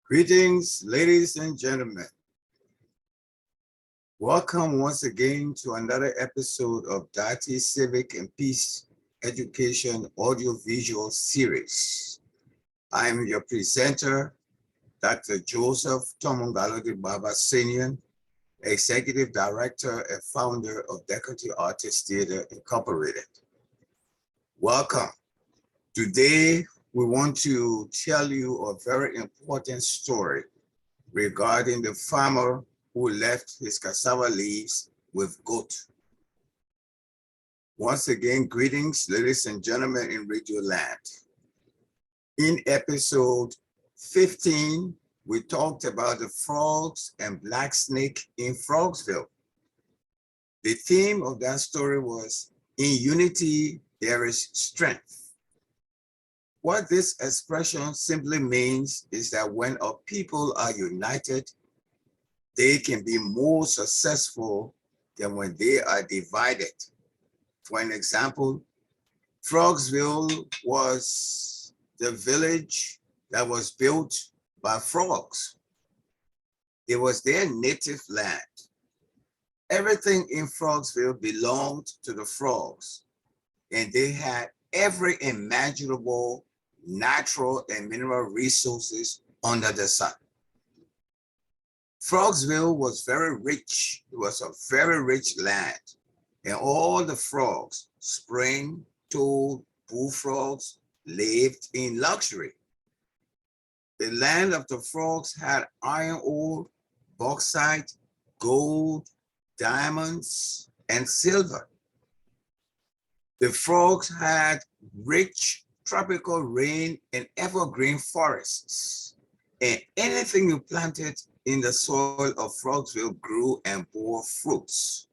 Greetings, ladies and gentlemen. Welcome once again to another episode of Dati Civic and Peace Education Audiovisual Series. I am your presenter, Dr. Joseph Tomongalode Baba Senior, Executive Director and Founder of Decorative Artists Theater Incorporated. Welcome. Today, we want to tell you a very important story regarding the farmer who left his cassava leaves with goat. Once again, greetings, ladies and gentlemen in Radio Land. In episode 15, we talked about the frogs and black snake in Frogsville. The theme of that story was, in unity, there is strength. What this expression simply means is that when our people are united, they can be more successful than when they are divided. For an example, Frogsville was the village that was built by frogs. It was their native land. Everything in Frogsville belonged to the frogs, and they had every imaginable natural and mineral resources under the sun. Frogsville was very rich. It was a very rich land. And all the frogs, spring, toad, bullfrogs, lived in luxury. The land of the frogs had iron ore, bauxite, gold, diamonds, and silver. The frogs had rich tropical rain and evergreen forests. And anything you planted in the soil of Frogsville grew and bore fruits.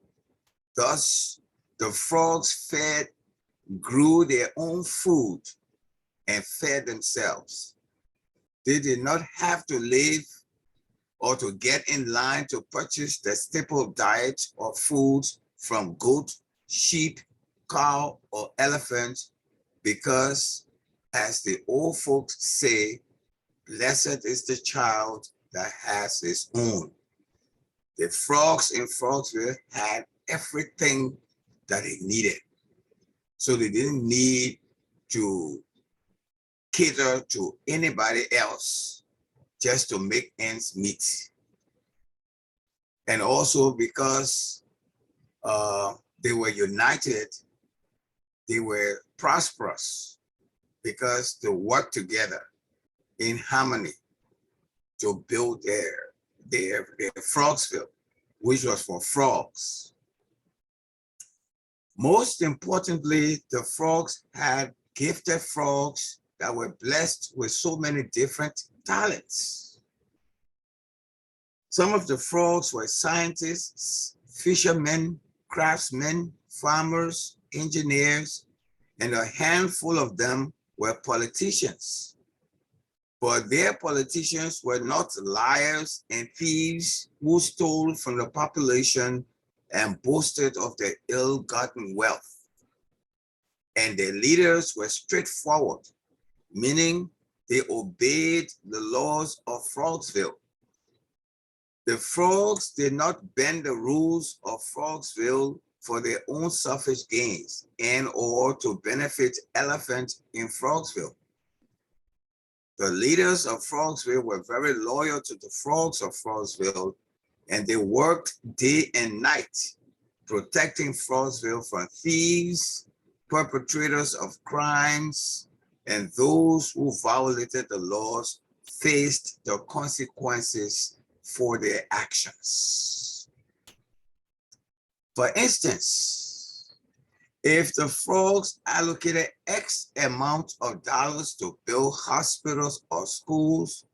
Thus, the frogs grew their own food and fed themselves. They did not have to live or to get in line to purchase the staple diet or foods from goat, sheep, cow, or elephant, because, as the old folks say, blessed is the child that has his own. The frogs in Frogsville had everything that they needed. So they didn't need to cater to anybody else just to make ends meet. And also because they were united, they were prosperous because they worked together in harmony to build their Frogsville, which was for frogs. Most importantly, the frogs had gifted frogs that were blessed with so many different talents. Some of the frogs were scientists, fishermen, craftsmen, farmers, engineers, and a handful of them were politicians. But their politicians were not liars and thieves who stole from the population and boasted of their ill-gotten wealth. And their leaders were straightforward, meaning they obeyed the laws of Frogsville. The frogs did not bend the rules of Frogsville for their own selfish gains and or to benefit elephants in Frogsville. The leaders of Frogsville were very loyal to the frogs of Frogsville, and they worked day and night, protecting Frogsville from thieves, perpetrators of crimes, and those who violated the laws faced the consequences for their actions. For instance, if the frogs allocated X amount of dollars to build hospitals or schools,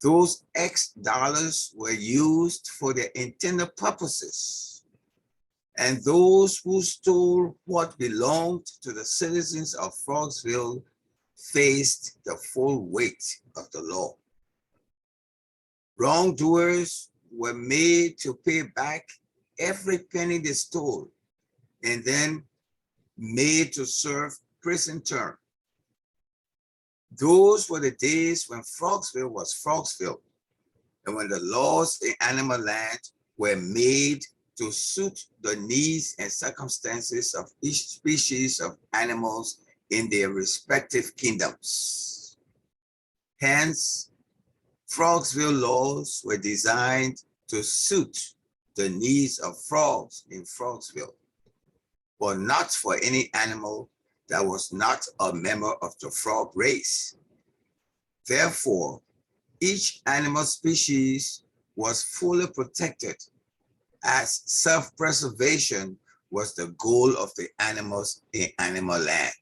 those X dollars were used for their intended purposes. And those who stole what belonged to the citizens of Frogsville faced the full weight of the law. Wrongdoers were made to pay back every penny they stole and then made to serve prison term. Those were the days when Frogsville was Frogsville, and when the laws in Animal Land were made to suit the needs and circumstances of each species of animals in their respective kingdoms. Hence, Frogsville laws were designed to suit the needs of frogs in Frogsville, but not for any animal that was not a member of the frog race. Therefore, each animal species was fully protected, as self-preservation was the goal of the animals in Animal Land.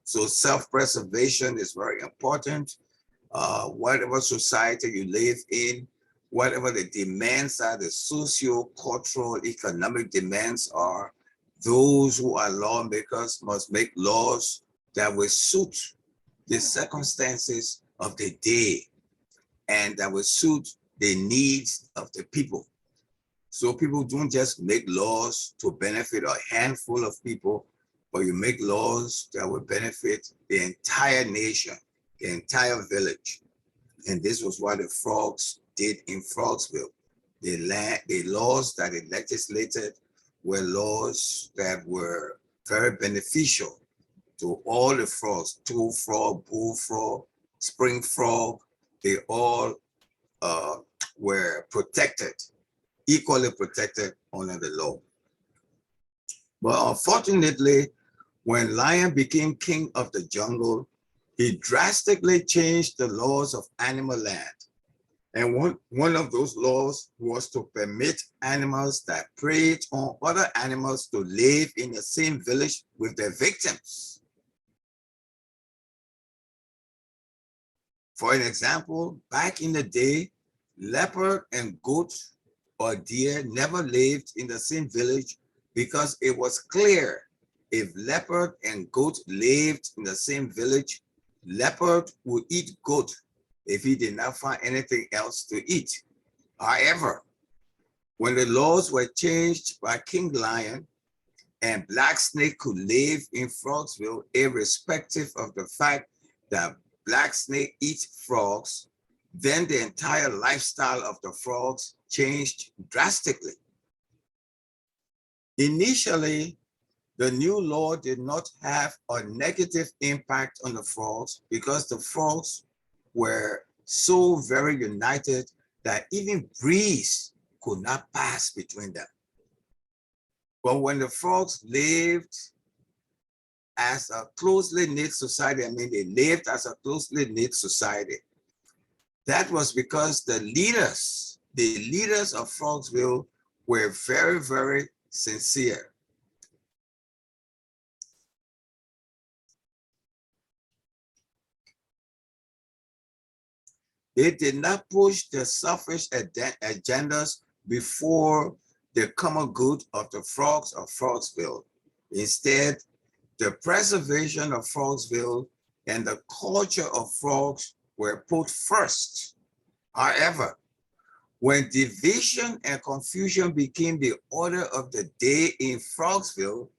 So self-preservation is very important. Whatever society you live in, whatever the demands are, the socio-cultural, economic demands are, those who are lawmakers must make laws that will suit the circumstances of the day and that will suit the needs of the people. So people don't just make laws to benefit a handful of people, but you make laws that will benefit the entire nation, the entire village. And this was what the frogs did in Frogsville. The laws that they legislated were laws that were very beneficial to all the frogs, toad frog, bullfrog, spring frog. They all were protected, equally protected under the law. But unfortunately, when lion became king of the jungle, he drastically changed the laws of Animal Land. And one of those laws was to permit animals that preyed on other animals to live in the same village with their victims. For an example, back in the day, leopard and goat or deer never lived in the same village because it was clear if leopard and goat lived in the same village, leopard would eat goat if he did not find anything else to eat. However, when the laws were changed by King Lion and Black Snake could live in Frogsville, irrespective of the fact that Black Snake eats frogs, then the entire lifestyle of the frogs changed drastically. Initially, the new law did not have a negative impact on the frogs because the frogs were so very united that even breeze could not pass between them. But when the frogs lived as a closely knit society, they lived as a closely knit society, that was because the leaders of Frogsville were very, very sincere. They did not push their selfish agendas before the common good of the frogs of Frogsville. Instead, the preservation of Frogsville and the culture of frogs were put first. However, when division and confusion became the order of the day in Frogsville,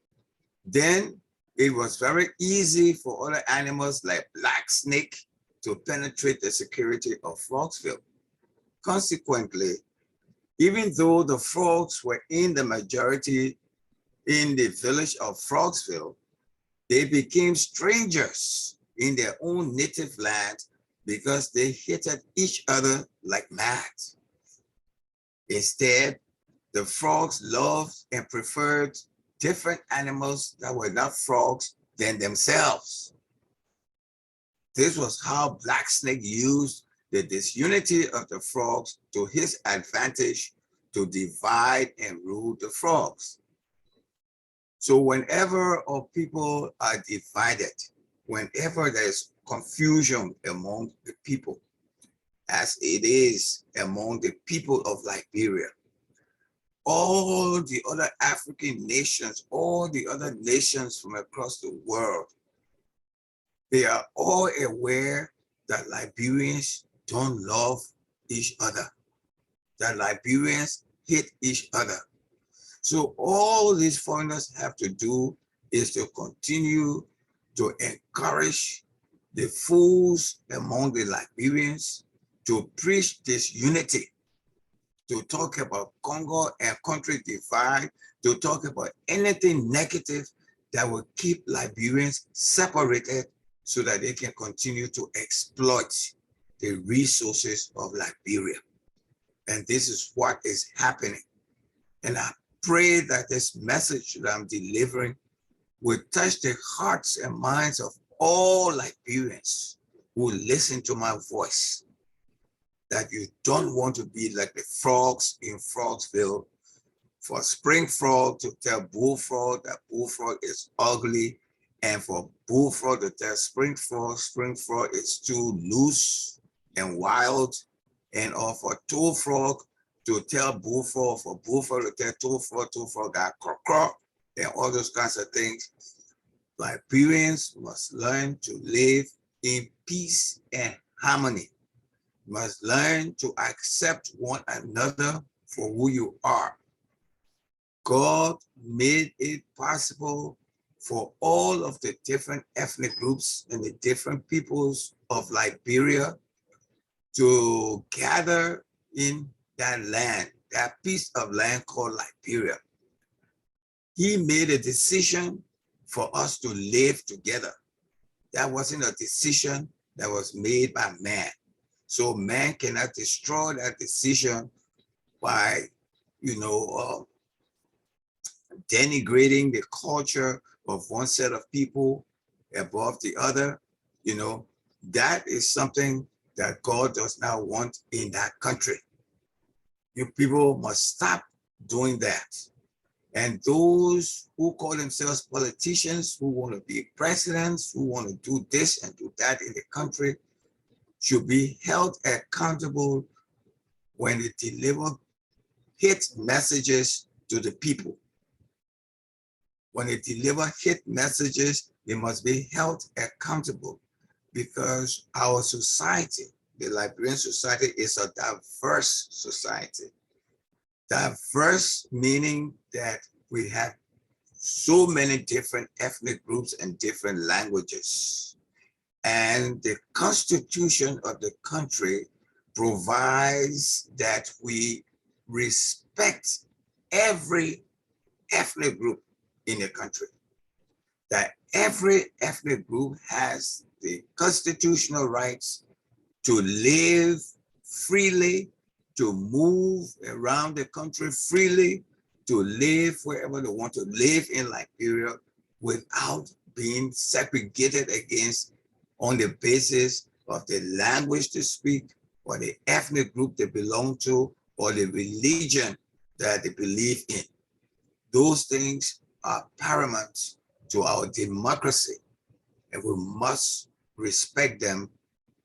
then it was very easy for other animals like Black Snake to penetrate the security of Frogsville. Consequently, even though the frogs were in the majority in the village of Frogsville, they became strangers in their own native land because they hated each other like mad. Instead, the frogs loved and preferred different animals that were not frogs than themselves. This was how Black Snake used the disunity of the frogs to his advantage to divide and rule the frogs. So whenever our people are divided, whenever there's confusion among the people, as it is among the people of Liberia, all the other African nations, all the other nations from across the world, they are all aware that Liberians don't love each other, that Liberians hate each other. So all these foreigners have to do is to continue to encourage the fools among the Liberians to preach this unity, to talk about Congo and country divide, to talk about anything negative that will keep Liberians separated so that they can continue to exploit the resources of Liberia. And this is what is happening. And I pray that this message that I'm delivering will touch the hearts and minds of all Liberians who listen to my voice, that you don't want to be like the frogs in Frogsville, for spring frog to tell bullfrog that bullfrog is ugly, and for bullfrog to tell spring frog is too loose and wild, and or for toad frog to tell bullfrog, for bullfrog to tell toad frog got croak croak, and all those kinds of things. Liberians must learn to live in peace and harmony. Must learn to accept one another for who you are. God made it possible for all of the different ethnic groups and the different peoples of Liberia to gather in that land, that piece of land called Liberia. He made a decision for us to live together. That wasn't a decision that was made by man. So man cannot destroy that decision by, denigrating the culture of one set of people above the other. That is something that God does not want in that country. You people must stop doing that. And those who call themselves politicians, who want to be presidents, who want to do this and do that in the country, should be held accountable when they deliver hate messages to the people. When they deliver hate messages, they must be held accountable, because our society, the Liberian society, is a diverse society. Diverse meaning that we have so many different ethnic groups and different languages. And the Constitution of the country provides that we respect every ethnic group in the country, that every ethnic group has the constitutional rights to live freely, to move around the country freely, to live wherever they want to live in Liberia without being segregated against on the basis of the language they speak, or the ethnic group they belong to, or the religion that they believe in. Those things are paramount to our democracy, and we must respect them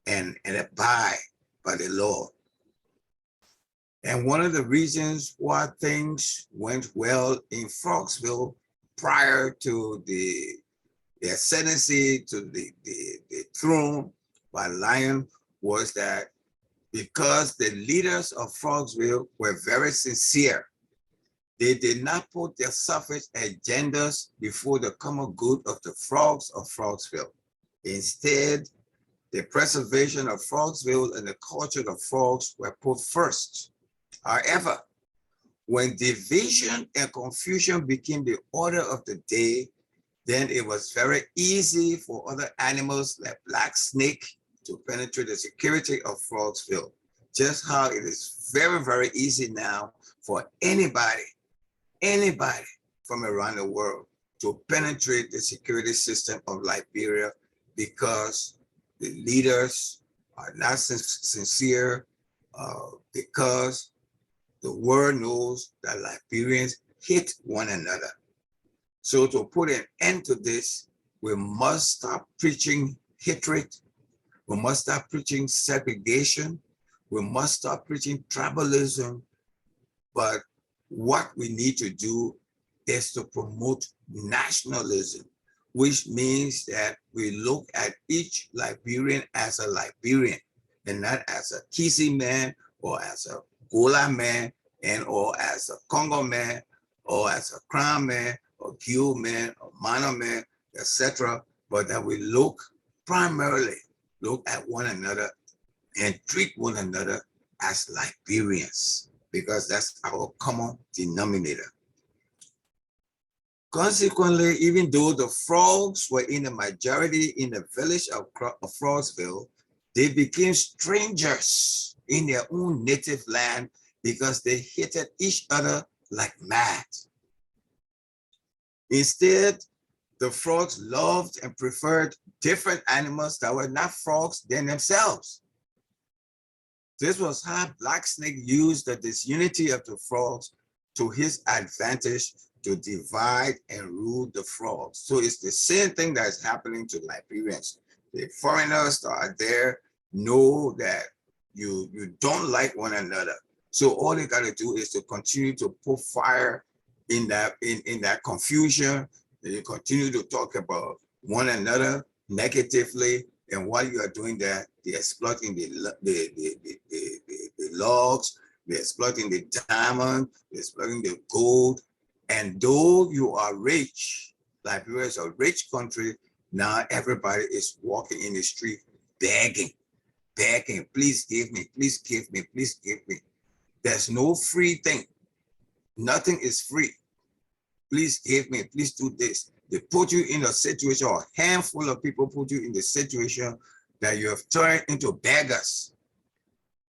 and abide by the law. And one of the reasons why things went well in Frogsville prior to the ascendancy to the throne by Lion was that because the leaders of Frogsville were very sincere. They did not put their selfish agendas before the common good of the frogs of Frogsville. Instead, the preservation of Frogsville and the culture of frogs were put first. However, when division and confusion became the order of the day, then it was very easy for other animals like black snake to penetrate the security of Frogsville. Just how it is very, very easy now for anybody from around the world to penetrate the security system of Liberia, because the leaders are not sincere, because the world knows that Liberians hate one another. So to put an end to this, we must stop preaching hatred. We must stop preaching segregation. We must stop preaching tribalism. But what we need to do is to promote nationalism, which means that we look at each Liberian as a Liberian and not as a Kisi man or as a Gola man and or as a Congo man or as a Crown man or Gil man or Mana man, etc. But that we look primarily look at one another and treat one another as Liberians, because that's our common denominator. Consequently, even though the frogs were in the majority in the village of Frogsville, they became strangers in their own native land because they hated each other like mad. Instead, the frogs loved and preferred different animals that were not frogs than themselves. This was how Black Snake used the disunity of the frogs to his advantage to divide and rule the frogs. So it's the same thing that is happening to Liberians. The foreigners that are there know that you don't like one another. So all they got to do is to continue to put fire in that confusion. You continue to talk about one another negatively, and while you are doing that, they're exploiting the logs, they're exploiting the diamond, they're exploiting the gold. And though you are rich, Liberia is a rich country, now everybody is walking in the street begging, please give me, please give me, please give me. There's no free thing. Nothing is free. Please give me, please do this. They put you in a situation, or a handful of people put you in the situation that you have turned into beggars.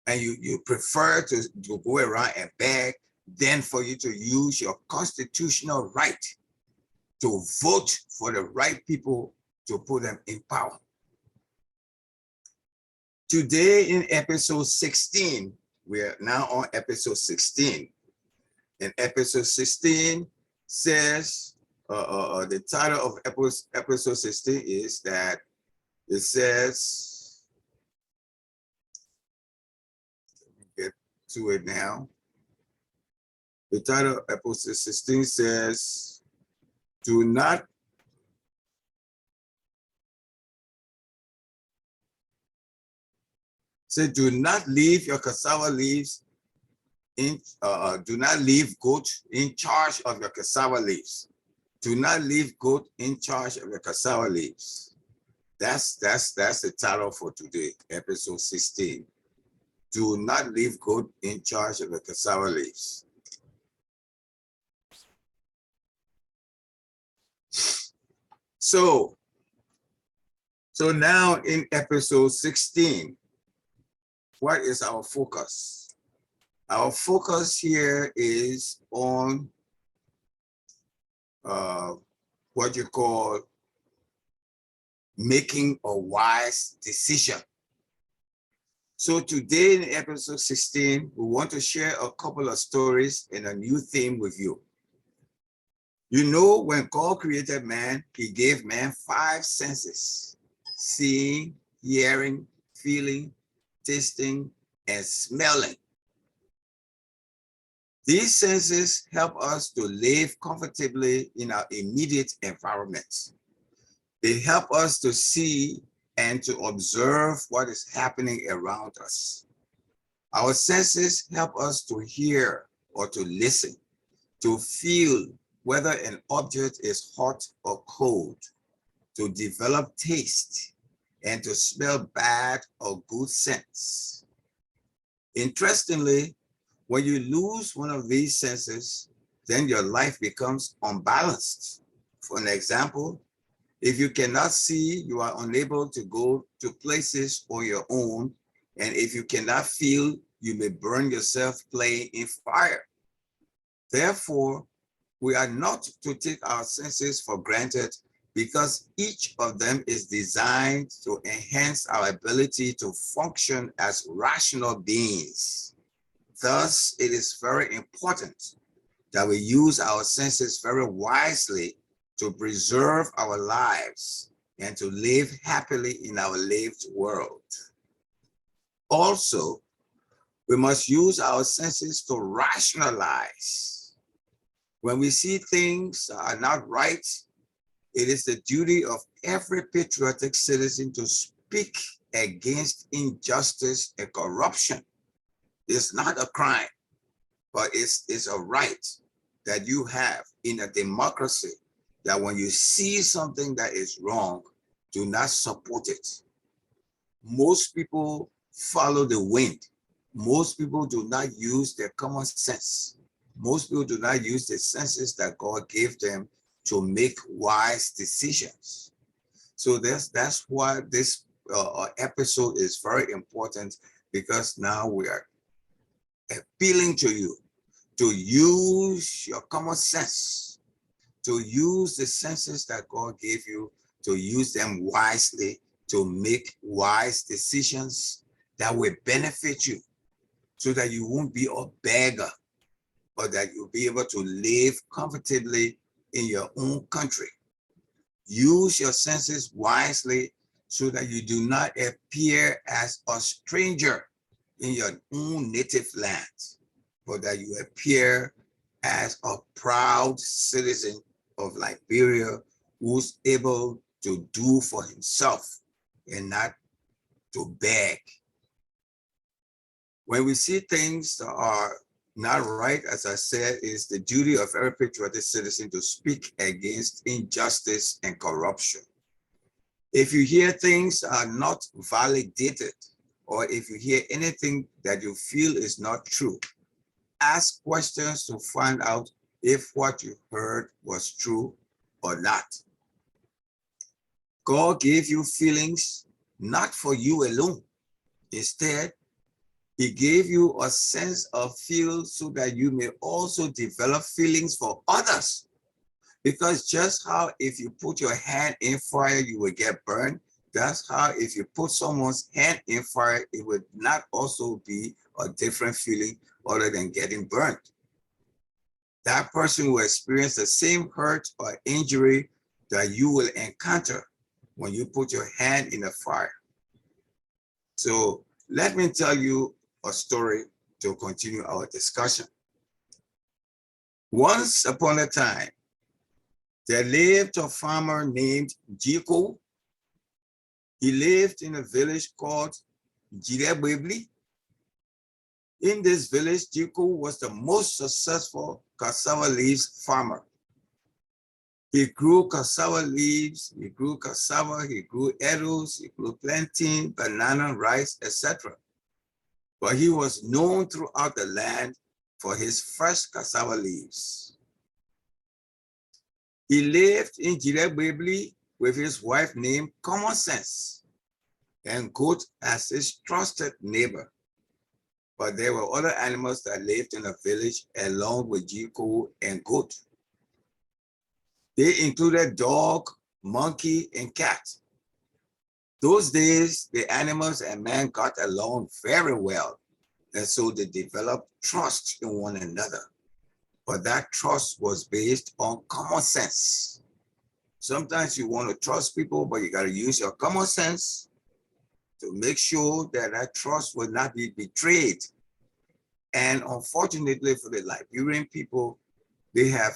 And you prefer to go around and beg than for you to use your constitutional right to vote for the right people to put them in power. Today in episode 16, we are now on episode 16. And episode 16 says, the title of episode 16 is that it says, let me get to it now. The title of episode 16 says, do not leave your cassava leaves do not leave goat in charge of your cassava leaves. Do not leave goat in charge of your cassava leaves. That's the title for today, episode 16. Do not leave goat in charge of your cassava leaves. So now in episode 16, what is our focus? Our focus here is on what you call making a wise decision. So today in episode 16, we want to share a couple of stories and a new theme with you. You know, when God created man, he gave man 5 senses: seeing, hearing, feeling, tasting, and smelling. These senses help us to live comfortably in our immediate environment. They help us to see and to observe what is happening around us. Our senses help us to hear or to listen, to feel whether an object is hot or cold, to develop taste, and to smell bad or good scents. Interestingly, when you lose one of these senses, then your life becomes unbalanced. For an example, if you cannot see, you are unable to go to places on your own. And if you cannot feel, you may burn yourself playing in fire. Therefore, we are not to take our senses for granted, because each of them is designed to enhance our ability to function as rational beings. Thus, it is very important that we use our senses very wisely to preserve our lives and to live happily in our lived world. Also, we must use our senses to rationalize. When we see things are not right, it is the duty of every patriotic citizen to speak against injustice and corruption. It's not a crime, but it's a right that you have in a democracy, that when you see something that is wrong, do not support it. Most people follow the wind. Most people do not use their common sense. Most people do not use the senses that God gave them to make wise decisions. So that's why this episode is very important, because now we are appealing to you to use your common sense, to use the senses that God gave you, to use them wisely, to make wise decisions that will benefit you, so that you won't be a beggar, but that you'll be able to live comfortably in your own country. Use your senses wisely so that you do not appear as a stranger in your own native land, but that you appear as a proud citizen of Liberia who's able to do for himself and not to beg. When we see things that are not right, as I said, it's the duty of every patriotic citizen to speak against injustice and corruption. If you hear things are not validated, or if you hear anything that you feel is not true, ask questions to find out if what you heard was true or not. God gave you feelings not for you alone. Instead, He gave you a sense of feel so that you may also develop feelings for others. Because just how if you put your hand in fire, you will get burned, that's how if you put someone's hand in fire, it would not also be a different feeling other than getting burned. That person will experience the same hurt or injury that you will encounter when you put your hand in the fire. So let me tell you a story to continue our discussion. Once upon a time, there lived a farmer named Jiko. He lived in a village called Jirebwebli. In this village, Jiko was the most successful cassava leaves farmer. He grew cassava leaves, he grew cassava, he grew arrows, he grew plantain, banana, rice, etc. But he was known throughout the land for his fresh cassava leaves. He lived in Jirebwebli with his wife named Common Sense and Goat as his trusted neighbor. But there were other animals that lived in the village along with Jiko and Goat. They included dog, monkey, and cat. Those days, the animals and man got along very well, and so they developed trust in one another. But that trust was based on common sense. Sometimes you want to trust people, but you got to use your common sense to make sure that that trust will not be betrayed. And unfortunately for the Liberian people, they have,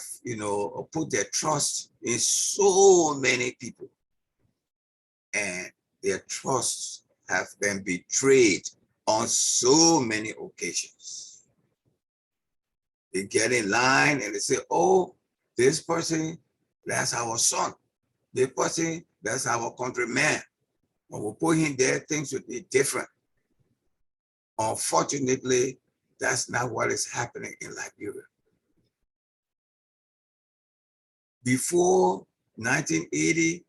put their trust in so many people, and their trusts have been betrayed on so many occasions. They get in line and they say, oh, this person, that's our son. This person, that's our countryman. When we put him there, things would be different. Unfortunately, that's not what is happening in Liberia. Before 1980,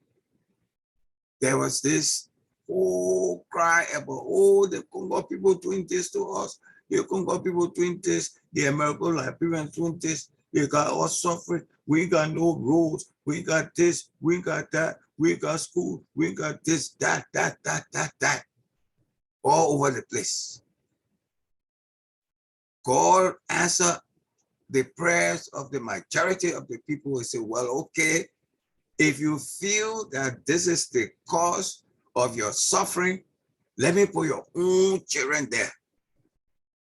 there was this whole cry about, oh, the Congo people doing this to us. The Congo people doing this. The American Liberians doing this. They got us suffering. We got no roads. We got this. We got that. We got school. We got this, that. All over the place. God answered the prayers of the majority of the people who say, well, okay, if you feel that this is the cause of your suffering, let me put your own children there.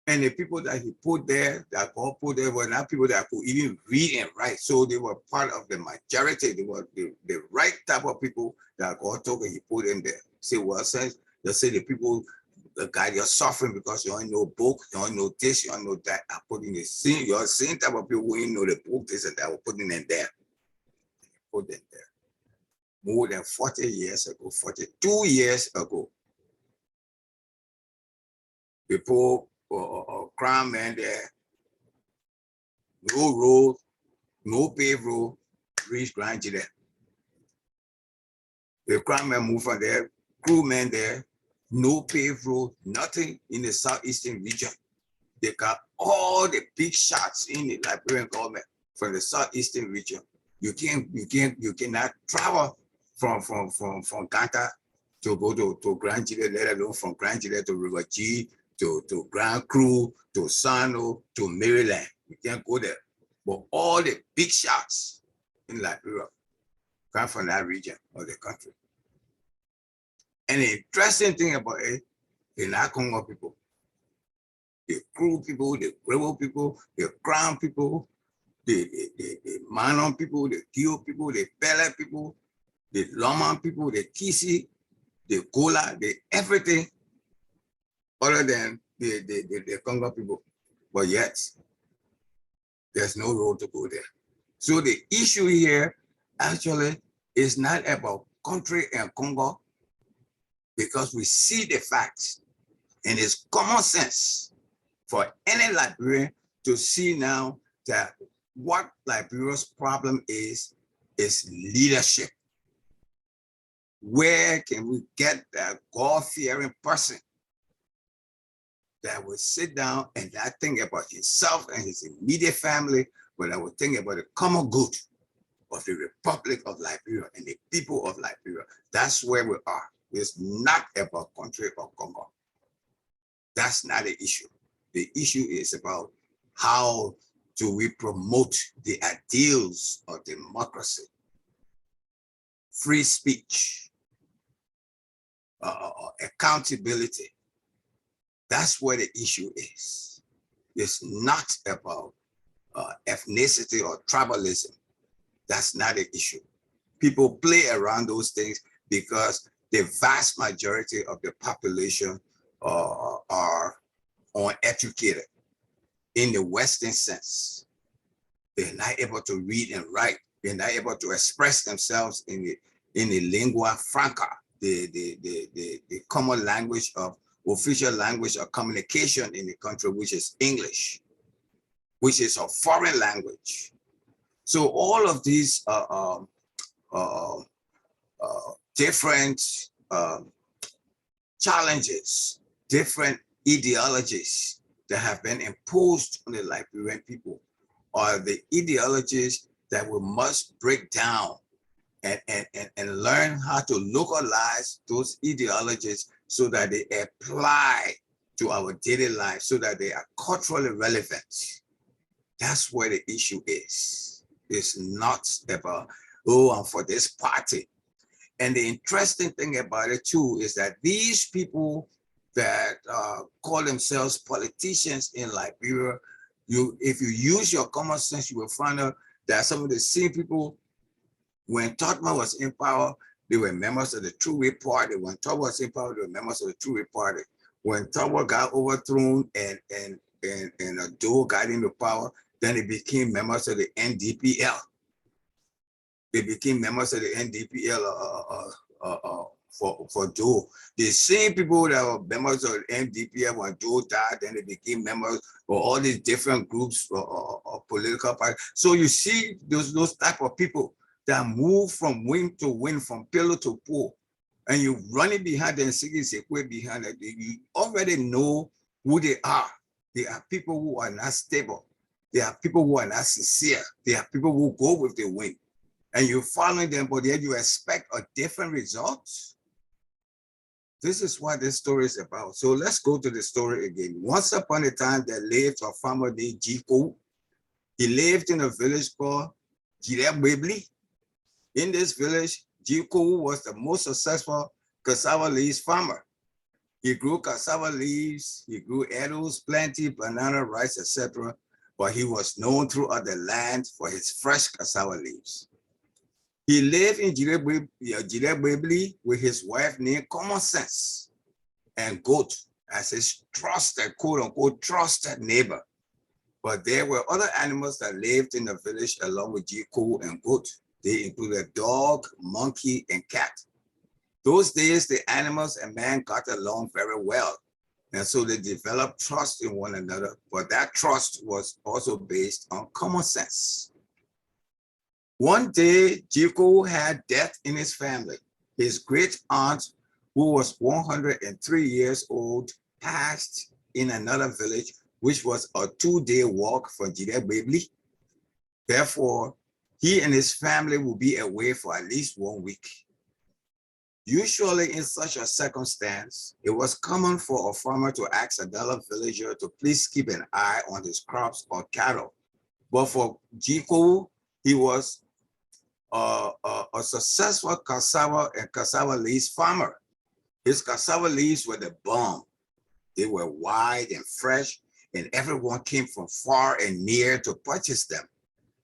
And the people that he put there, that God put there, were not people that could even read and write. So they were part of the majority. They were the right type of people that God told him he put in there. Say, well, since they say the people, the guy, you're suffering because you don't know book, you don't know this, you don't know that. I put in the same, you're the same type of people who didn't know the book, this and that, we're putting in there. Put in there. more than 40 years ago, 42 years ago. People, crime man there, no road, no paved road, reach Grand Chile. The crime man moved from there, crewmen there, no paved road, nothing in the southeastern region. They got all the big shots in the Liberian government from the southeastern region. You cannot travel from Ganta to go to Grand Chile, let alone from Grand Chile to River G, to Grand Cru, to Sano, to Maryland. You can't go there. But all the big shots in Liberia come from that region of the country. And the interesting thing about it, they're not Congo people. The Kru people, the Grebo people, the Crown people, the Manon people, the Kio people, the Pele people, the Loman people, the Kisi, the Gola, the everything other than the Congo people. But yet, there's no road to go there. So the issue here actually is not about country and Congo, because we see the facts, and it's common sense for any Liberian to see now that what Liberia's problem is leadership. Where can we get that God-fearing person that will sit down and not think about himself and his immediate family, but that will think about the common good of the Republic of Liberia and the people of Liberia? That's where we are. It's not about country or Congo. That's not the issue. The issue is about how do we promote the ideals of democracy, free speech, accountability. That's where the issue is. It's not about ethnicity or tribalism. That's not the issue. People play around those things because the vast majority of the population are uneducated in the Western sense. They're not able to read and write. They're not able to express themselves in the lingua franca, the common language of official language of communication in the country, which is English, which is a foreign language. So all of these different challenges, different ideologies that have been imposed on the Liberian people are the ideologies that we must break down and learn how to localize those ideologies so that they apply to our daily life, so that they are culturally relevant. That's where the issue is. It's not about, oh, I'm for this party. And the interesting thing about it too is that these people that call themselves politicians in Liberia, if you use your common sense, you will find out that some of the same people, when Totman was in power, they were members of the True Way Party. When Totman was in power, they were members of the True Way Party. When Totman got overthrown and Ado got into power, then they became members of the NDPL. They became members of the NDPL for Joe. The same people that were members of the NDPL when Joe died, then they became members of all these different groups or political parties. So you see those type of people that move from wing to wing, from pillar to pole, and you run it behind them, behind it. You already know who they are. They are people who are not stable. They are people who are not sincere. They are people who go with the wind. And you're following them, but yet you expect a different result. This is what this story is about. So let's go to the story again. Once upon a time, there lived a farmer named Jiko. He lived in a village called Jirebwebli. In this village, Jiko was the most successful cassava leaves farmer. He grew cassava leaves, he grew edibles, plenty, banana, rice, etc. But he was known throughout the land for his fresh cassava leaves. He lived in Jirebwebli with his wife named Common Sense and Goat as his trusted, quote unquote, trusted neighbor. But there were other animals that lived in the village along with Jiko and Goat. They included dog, monkey, and cat. Those days, the animals and man got along very well. And so they developed trust in one another, but that trust was also based on common sense. One day, Jiko had death in his family. His great aunt, who was 103 years old, passed in another village, which was a 2-day walk from Jidebebli. Therefore, he and his family would be away for at least 1 week. Usually in such a circumstance, it was common for a farmer to ask another villager to please keep an eye on his crops or cattle. But for Jiko, he was a successful cassava and cassava leaves farmer. His cassava leaves were the bomb. They were wide and fresh, and everyone came from far and near to purchase them.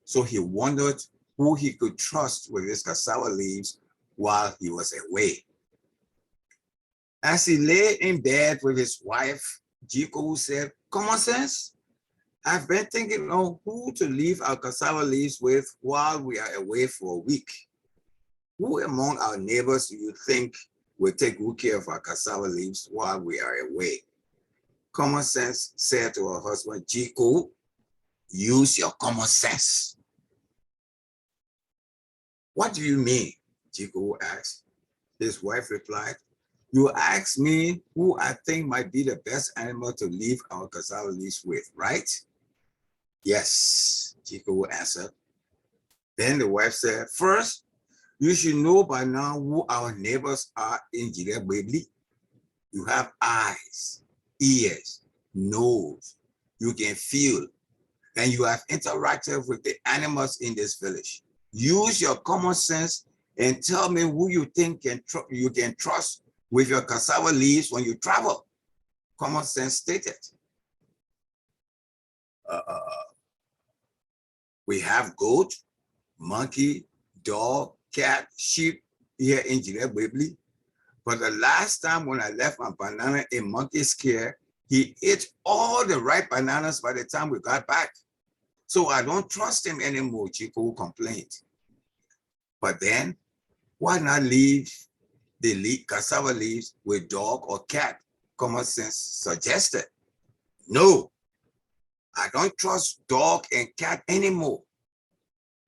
So he wondered who he could trust with his cassava leaves while he was away. As he lay in bed with his wife, Jiko said, "Common sense, I've been thinking on who to leave our cassava leaves with while we are away for a week. Who among our neighbors do you think will take good care of our cassava leaves while we are away?" Common sense said to her husband, "Jiko, use your common sense." "What do you mean?" Jiko asked. His wife replied, "You asked me who I think might be the best animal to leave our cassava leaves with, right?" "Yes," Jiko answered. Then the wife said, "First, you should know by now who our neighbors are in Jidebebli. You have eyes, ears, nose, you can feel, and you have interacted with the animals in this village. Use your common sense and tell me who you think you can trust with your cassava leaves when you travel." Common sense stated. We have goat, monkey, dog, cat, sheep here in Jidebebli. But the last time when I left my banana in monkey's care, he ate all the ripe bananas by the time we got back. So I don't trust him anymore," Jiko complained. "But then, why not leave the cassava leaves with dog or cat?" Common sense suggested. "No, I don't trust dog and cat anymore.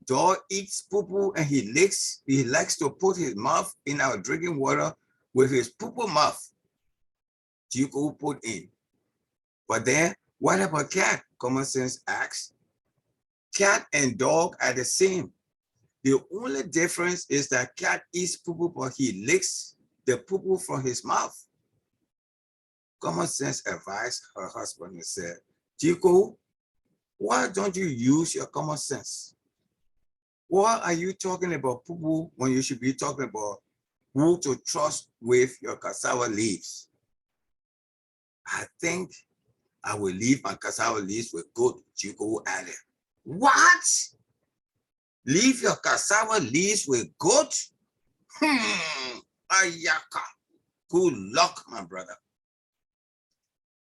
Dog eats poo-poo and he likes to put his mouth in our drinking water with his poo-poo mouth," Jiko put in. "But then, what about cat?" Common sense asked. "Cat and dog are the same. The only difference is that cat eats poo-poo, but he licks the poo-poo from his mouth." Common sense advised her husband and said, "Jiko, why don't you use your common sense? Why are you talking about poo-poo when you should be talking about who to trust with your cassava leaves?" "I think I will leave my cassava leaves with goat," Jiko added. "What? Leave your cassava leaves with goat? Ayaka. Good luck, my brother."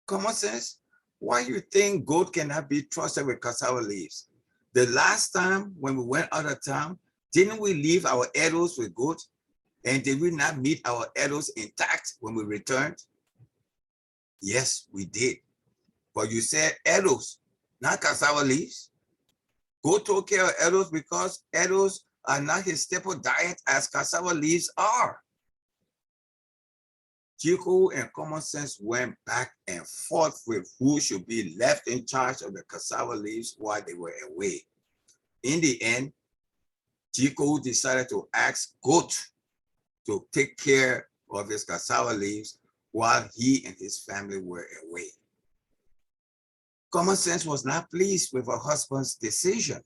Common sense, why you think goat cannot be trusted with cassava leaves? The last time when we went out of town, didn't we leave our arrows with goat? And did we not meet our arrows intact when we returned? Yes, we did. But you said arrows, not cassava leaves. Goat took care of arrows because arrows are not his staple diet as cassava leaves are. Jiko and common sense went back and forth with who should be left in charge of the cassava leaves while they were away. In the end, Jiko decided to ask goat to take care of his cassava leaves while he and his family were away. Common sense was not pleased with her husband's decision,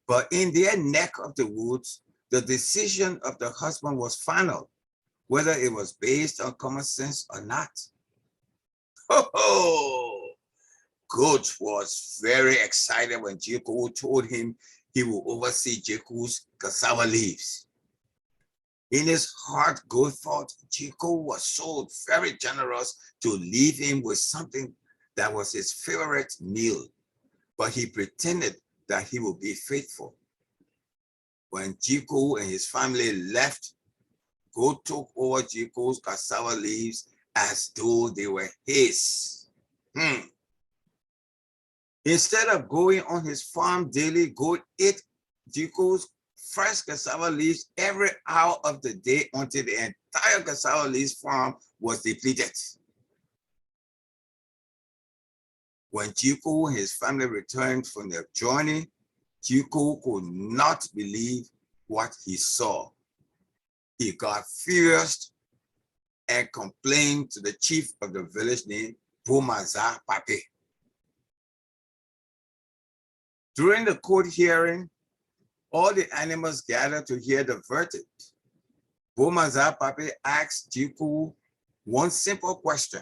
but in their neck of the woods, the decision of the husband was final, whether it was based on common sense or not. Goat was very excited when Jiko told him he would oversee Jiko's cassava leaves. In his heart, Goat thought Jiko was so very generous to leave him with something that was his favorite meal, but he pretended that he would be faithful. When Jiko and his family left, God took over Jiko's cassava leaves as though they were his. Instead of going on his farm daily, God ate Jiko's fresh cassava leaves every hour of the day until the entire cassava leaves farm was depleted. When Jiko and his family returned from their journey, Jiko could not believe what he saw. He got furious and complained to the chief of the village named Bomaza Pape. During the court hearing, all the animals gathered to hear the verdict. Bomaza Pape asked Jiko one simple question.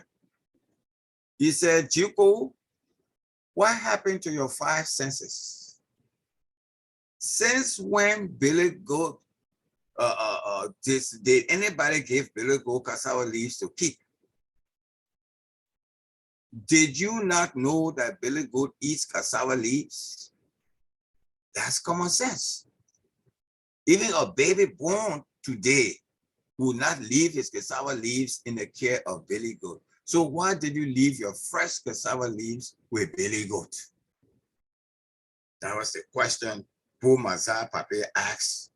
He said, Jiko, what happened to your 5 senses? Since when Billy Goat, did anybody give Billy Goat cassava leaves to keep? Did you not know that Billy Goat eats cassava leaves? That's common sense. Even a baby born today will not leave his cassava leaves in the care of Billy Goat. So why did you leave your fresh cassava leaves with Billy Goat? That was the question Bomaza Pape asked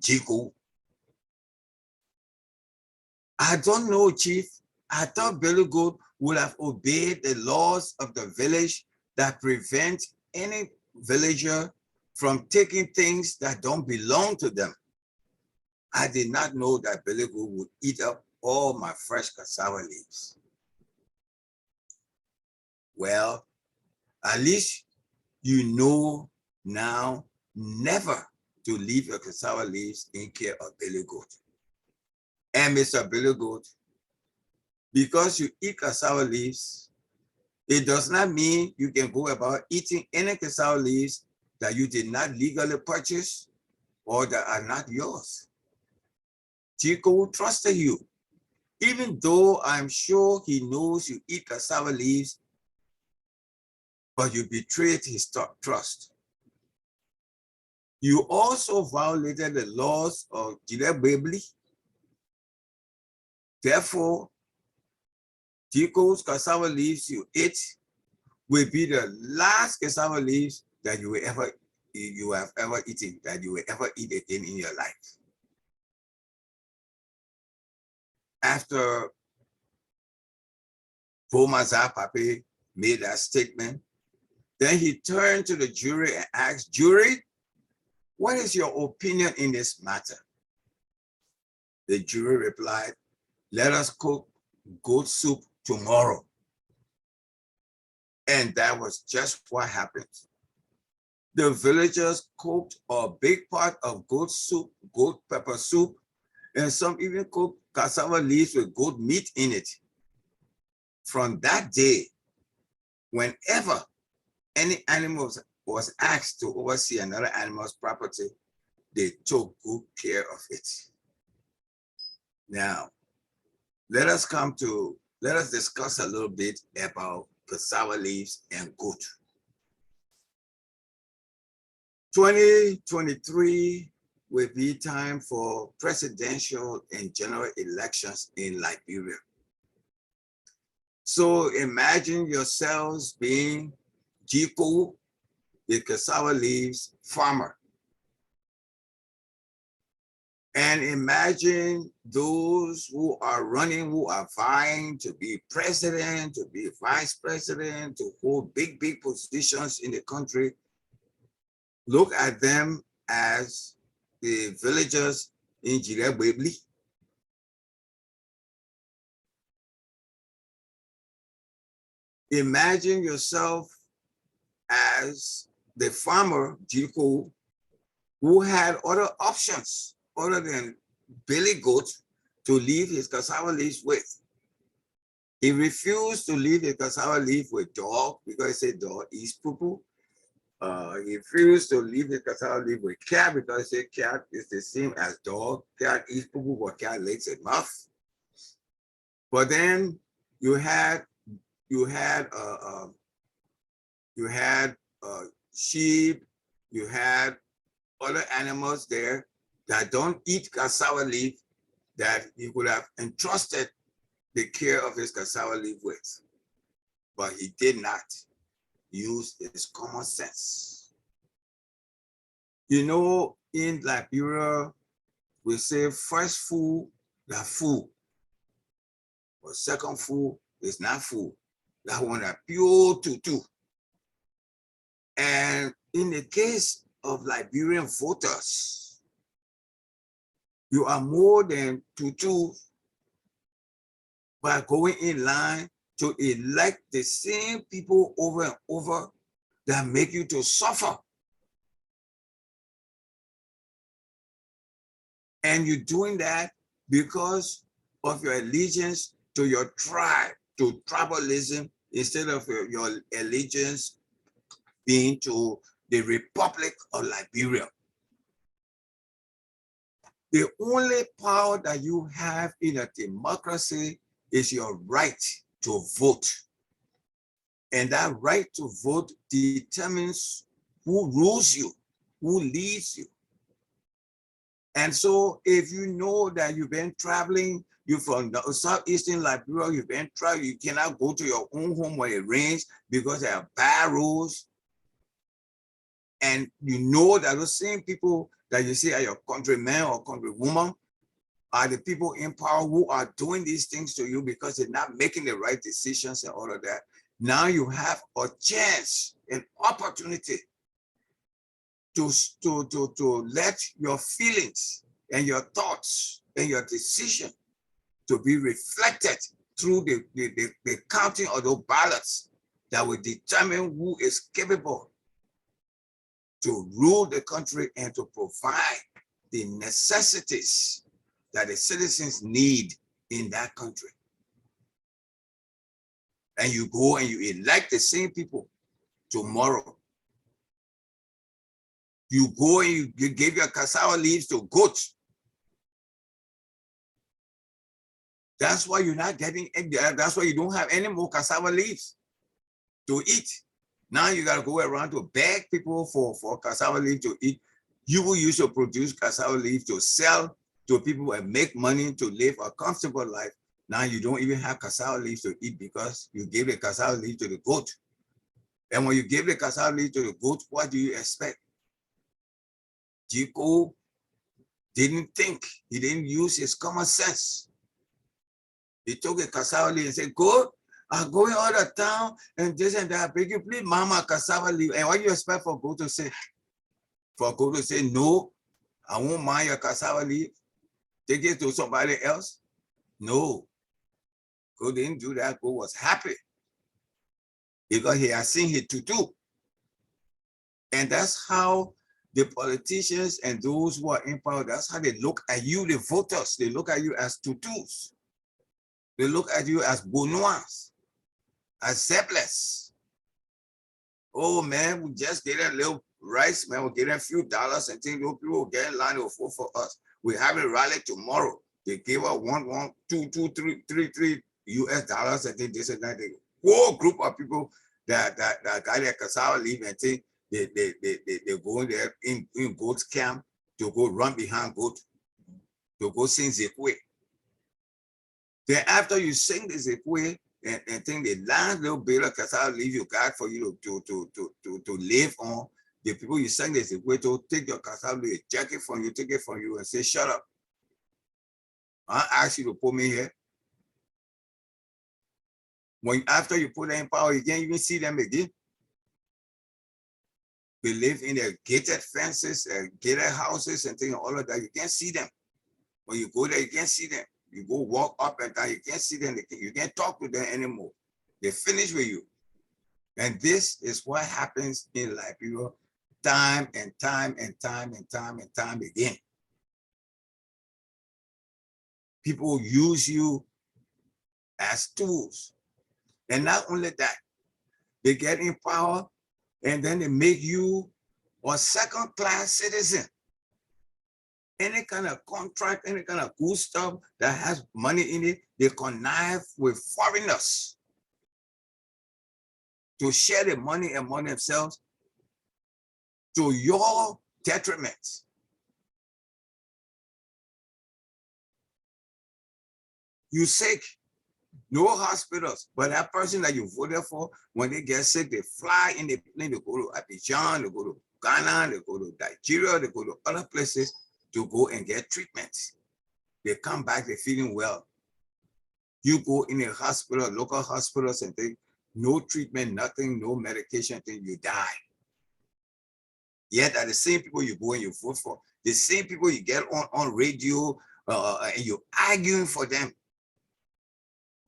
Jiko. I don't know, Chief. I thought Billy Goat would have obeyed the laws of the village that prevent any villager from taking things that don't belong to them. I did not know that Billy Goat would eat up all my fresh cassava leaves. Well, at least you know now never to leave your cassava leaves in care of Billy Goat. And Mr. Billy Goat, because you eat cassava leaves, it does not mean you can go about eating any cassava leaves that you did not legally purchase or that are not yours. Jiko trusted you, even though I'm sure he knows you eat cassava leaves, but you betrayed his trust. You also violated the laws of Jilebebli. Therefore, Jiko's cassava leaves you ate will be the last cassava leaves that you have ever eaten, that you will ever eat again in your life. After Bomaza Pape made that statement, then he turned to the jury and asked, jury, what is your opinion in this matter? The jury replied, let us cook goat soup tomorrow. And that was just what happened. The villagers cooked a big pot of goat soup, goat pepper soup, and some even cooked cassava leaves with goat meat in it. From that day, whenever any animal was asked to oversee another animal's property, they took good care of it. Now, let us discuss a little bit about cassava leaves and goat. 2023 will be time for presidential and general elections in Liberia. So imagine yourselves being Jiko, the cassava leaves farmer. And imagine those who are running, who are vying to be president, to be vice president, to hold big positions in the country. Look at them as the villagers in Jirebwebli. Imagine yourself as the farmer, Jiko, who had other options other than Billy Goat to leave his cassava leaves with. He refused to leave his cassava leaf with dog because he said dog eats poo-poo. He refused to leave his cassava leaf with cat because he said cat is the same as dog. Cat eats poo-poo, but cat licks it mouth. But then you had sheep, you had other animals there that don't eat cassava leaf that he could have entrusted the care of his cassava leaf with. But he did not use his common sense. You know, in Liberia, we say first food, that food. But second food is not food. That one is pure tutu. And in the case of Liberian voters, you are more than tutu by going in line to elect the same people over and over that make you to suffer. And you're doing that because of your allegiance to your tribe, to tribalism, instead of your allegiance being to the Republic of Liberia. The only power that you have in a democracy is your right to vote. And that right to vote determines who rules you, who leads you. And so if you know that you've been traveling, you're from the southeastern Liberia, you've been traveling, you cannot go to your own home when it rains because there are bad roads. And you know that those same people that you see are your countrymen or countrywoman are the people in power who are doing these things to you because they're not making the right decisions and all of that. Now you have a chance, an opportunity to let your feelings and your thoughts and your decision to be reflected through the counting of those ballots that will determine who is capable to rule the country and to provide the necessities that the citizens need in that country. And you go and you elect the same people tomorrow. You go and you give your cassava leaves to goats. That's why you're not getting, that's why you don't have any more cassava leaves to eat. Now you gotta go around to beg people for cassava leaf to eat. You will use to produce cassava leaf to sell to people and make money to live a comfortable life. Now you don't even have cassava leaves to eat because you gave the cassava leaf to the goat. And when you give the cassava leaf to the goat, what do you expect? Chico didn't think, he didn't use his common sense. He took a cassava leaf and said, "Goat, I'm going out of town and this and that. Beg you, please, mama, cassava leaf." And what do you expect for goat to say? For goat to say, "No, I won't mind your cassava leaf. Take it to somebody else." No, goat didn't do that. Goat was happy because he had seen his tutu. And that's how the politicians and those who are in power, that's how they look at you, the voters. They look at you as tutus. They look at you as bonois, as zebless. Oh man, we just get a little rice, man, we'll get a few dollars and think those people will get in line to vote for us. We have a rally tomorrow. They give us $3 US dollars and think this and that. The whole group of people that got their cassava leaf and think they go in there in goat's camp to go run behind goat, to go sing Zekwe. Then after you sing the Zekwe and think the last little bit of cassava leaf you got for you to live on, the people you sing the Zekwe to take your cassava leaf, check it from you, take it from you and say, "Shut up. I asked you to put me here." When after you put them in power, you can't even see them again. They live in their gated fences, gated houses and things, all of that. You can't see them. When you go there, you can't see them. You go walk up and down, you can't see them. You can't talk to them anymore. They finish with you. And this is what happens in Liberia time and time and time and time and time again. People use you as tools. And not only that, they get in power and then they make you a second-class citizen. Any kind of contract, any kind of good stuff that has money in it, they connive with foreigners to share the money among themselves to your detriment. You sick, no hospitals, but that person that you voted for, when they get sick, they fly in the plane, they go to Abidjan, they go to Ghana, they go to Nigeria, they go to other places to go and get treatment. They come back, they're feeling well. You go in a hospital, local hospitals, and think no treatment, nothing, no medication, then you die. Yet are the same people you go and you vote for, the same people you get on radio, and you're arguing for them.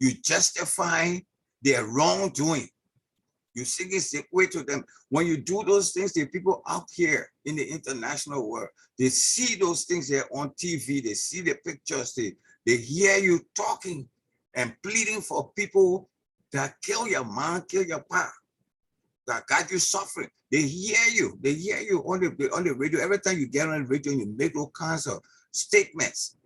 You justify their wrongdoing. You sing it way to them. When you do those things, the people out here in the international world, they see those things there on TV, they see the pictures, they hear you talking and pleading for people that kill your mom, kill your pa, that got you suffering. They hear you on the radio. Every time you get on the radio and you make all kinds of statements,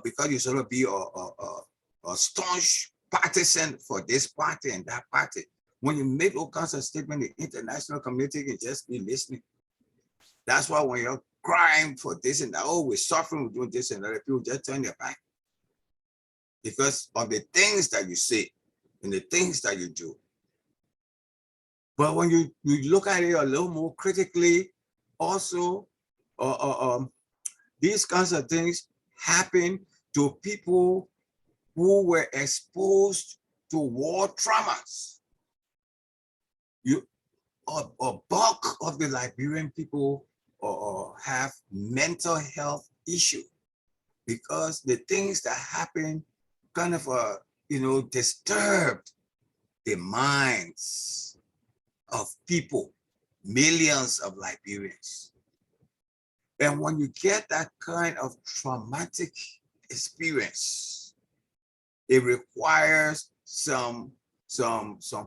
because you sort of be a staunch partisan for this party and that party. When you make all kinds of statements, the international community can just be listening. That's why when you're crying for this and that, oh, we're suffering, we're doing this and that, people just turn their back. Because of the things that you say and the things that you do. But when you look at it a little more critically, also, these kinds of things happen to people who were exposed to war traumas. A bulk of the Liberian people have mental health issues because the things that happen kind of disturbed the minds of people, millions of Liberians. And when you get that kind of traumatic experience, it requires some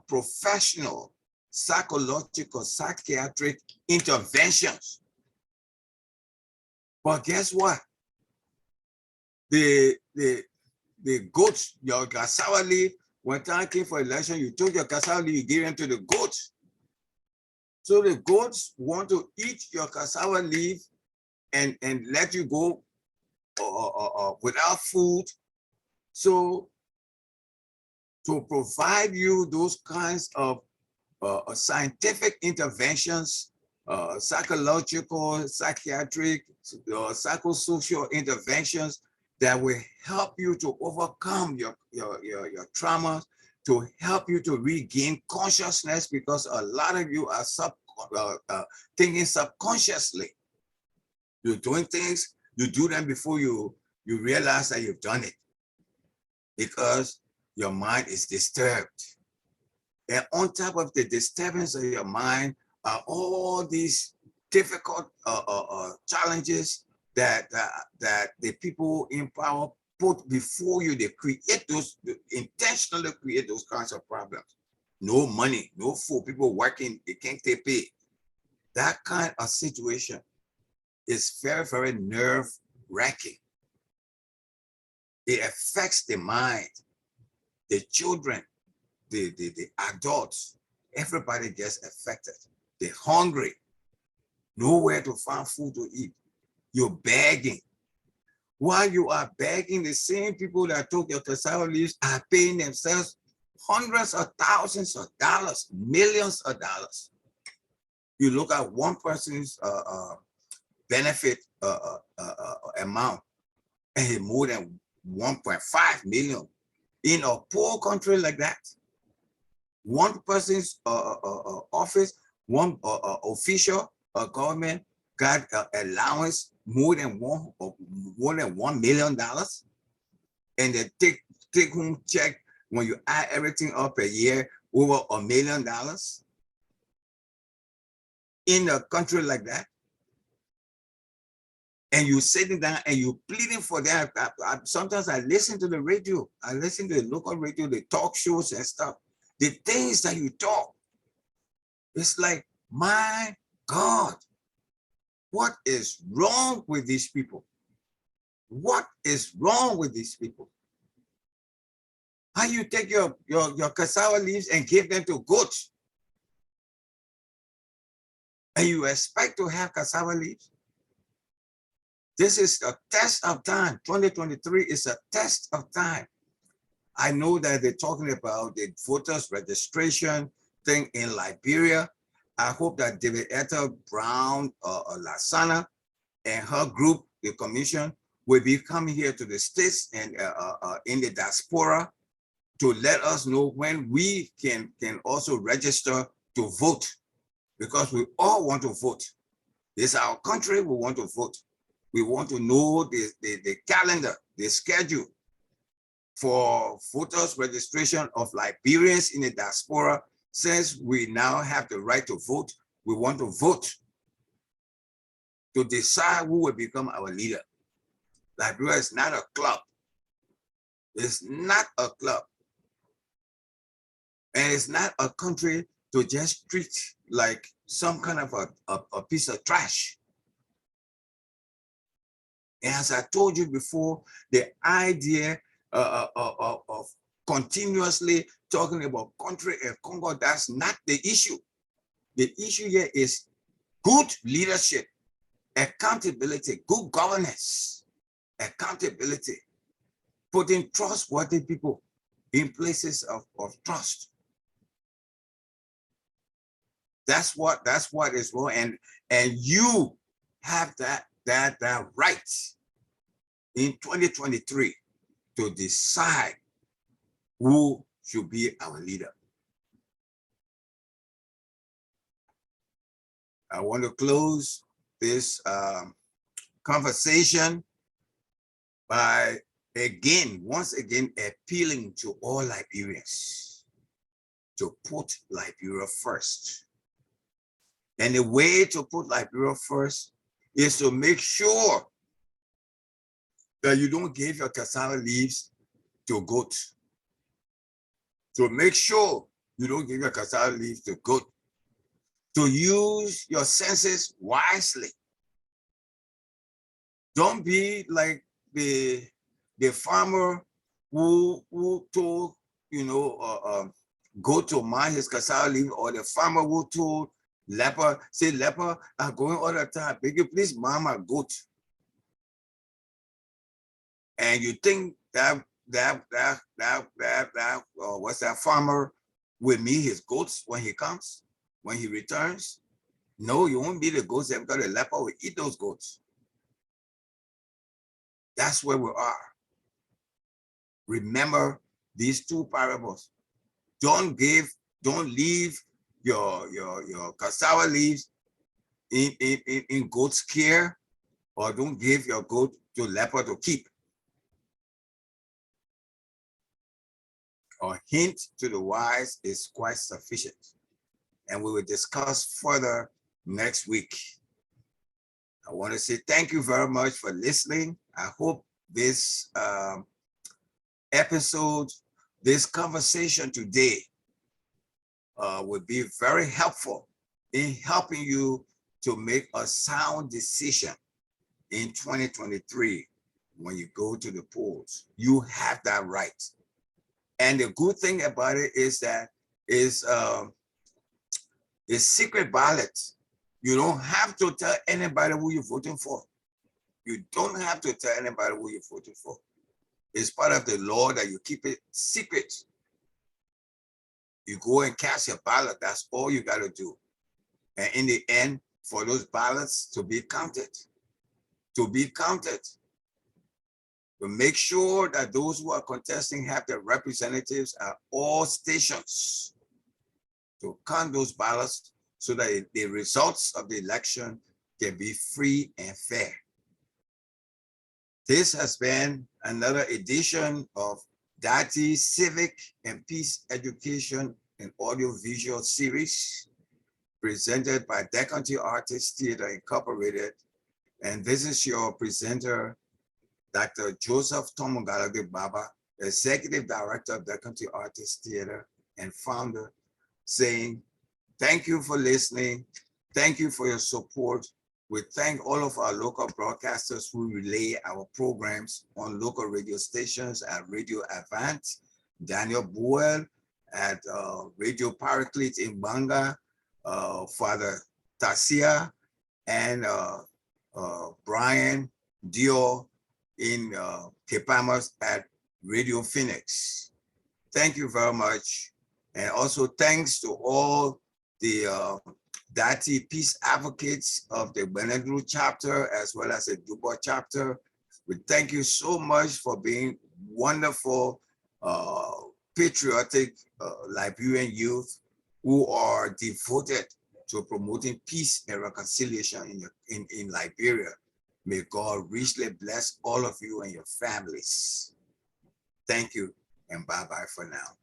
professional psychological, psychiatric interventions. But guess what? The goats, your cassava leaf, when time came for election, you took your cassava leaf, you gave them to the goats. So the goats want to eat your cassava leaf and let you go without food. So to provide you those kinds of scientific interventions, psychological, psychiatric, psychosocial interventions that will help you to overcome your traumas, to help you to regain consciousness, because a lot of you are thinking subconsciously. You're doing things, you do them before you realize that you've done it, because your mind is disturbed. And on top of the disturbance of your mind are all these difficult challenges that the people in power put before you. They intentionally create those kinds of problems. No money, no food, people working, they can't take pay. That kind of situation is very, very nerve-wracking. It affects the mind, the children, the adults, everybody gets affected. They're hungry, nowhere to find food to eat. You're begging. While you are begging, the same people that took your cassava leaves are paying themselves hundreds of thousands of dollars, millions of dollars. You look at one person's benefit amount, and more than 1.5 million in a poor country like that. One person's office, one official government got allowance more than $1 million, and the take home check when you add everything up a year over $1 million in a country like that. And you sitting down and you pleading for that. Sometimes I listen to the radio, I listen to the local radio, the talk shows and stuff. The things that you talk, it's like, my God, what is wrong with these people? What is wrong with these people? How you take your cassava leaves and give them to goats? and you expect to have cassava leaves? This is a test of time. 2023 is a test of time. I know that they're talking about the voters registration thing in Liberia. I hope that David Etta Brown Lasana and her group, the commission, will be coming here to the States and in the diaspora to let us know when we can also register to vote, because we all want to vote. This is our country, we want to vote. We want to know the calendar, the schedule for voters registration of Liberians in the diaspora. Since we now have the right to vote, we want to vote to decide who will become our leader. Liberia is not a club. It's not a club. And it's not a country to just treat like some kind of a piece of trash. And as I told you before, the idea of continuously talking about country and Congo, that's not the issue. The issue here is good leadership, accountability, good governance, accountability, putting trustworthy people in places of trust. That's what is wrong, and you have that right in 2023 to decide who should be our leader. I want to close this conversation by once again appealing to all Liberians to put Liberia first. And the way to put Liberia first is to make sure that you don't give your cassava leaves to goats. To make sure you don't give your cassava leaves to goat. To use your senses wisely. Don't be like the farmer who told, goat to mind his cassava leaf, or the farmer who told leper, say, leper are going all the time, beg you please mind my goat. And you think that what's that farmer will meet his goats when he comes, when he returns? No, you won't meet the goats, because the leper will eat those goats. That's where we are. Remember these two parables. Don't leave your cassava leaves in goat's care, or don't give your goat to leper to keep. A hint to the wise is quite sufficient. And we will discuss further next week. I want to say thank you very much for listening. I hope this episode, this conversation today will be very helpful in helping you to make a sound decision in 2023 when you go to the polls. You have that right. And the good thing about it is that it's secret ballot. You don't have to tell anybody who you're voting for. You don't have to tell anybody who you're voting for. It's part of the law that you keep it secret. You go and cast your ballot. That's all you got to do. And in the end, for those ballots to be counted, to make sure that those who are contesting have their representatives at all stations to count those ballots, so that the results of the election can be free and fair. This has been another edition of Dati Civic and Peace Education and Audiovisual Series, presented by Decanty Artists Theater Incorporated. And this is your presenter, Dr. Joseph Tomongalade Baba, Executive Director of Decanty Artists Theater and founder, saying, thank you for listening. Thank you for your support. We thank all of our local broadcasters who relay our programs on local radio stations at Radio Avant, Daniel Buell at Radio Paraclete in Banga, Father Tasia, and Brian Dio in Kepamas at Radio Phoenix. Thank you very much. And also thanks to all the Dati Peace Advocates of the Benedlu chapter as well as the Dubois chapter. We thank you so much for being wonderful, patriotic Liberian youth who are devoted to promoting peace and reconciliation in Liberia. May God richly bless all of you and your families. Thank you, and bye-bye for now.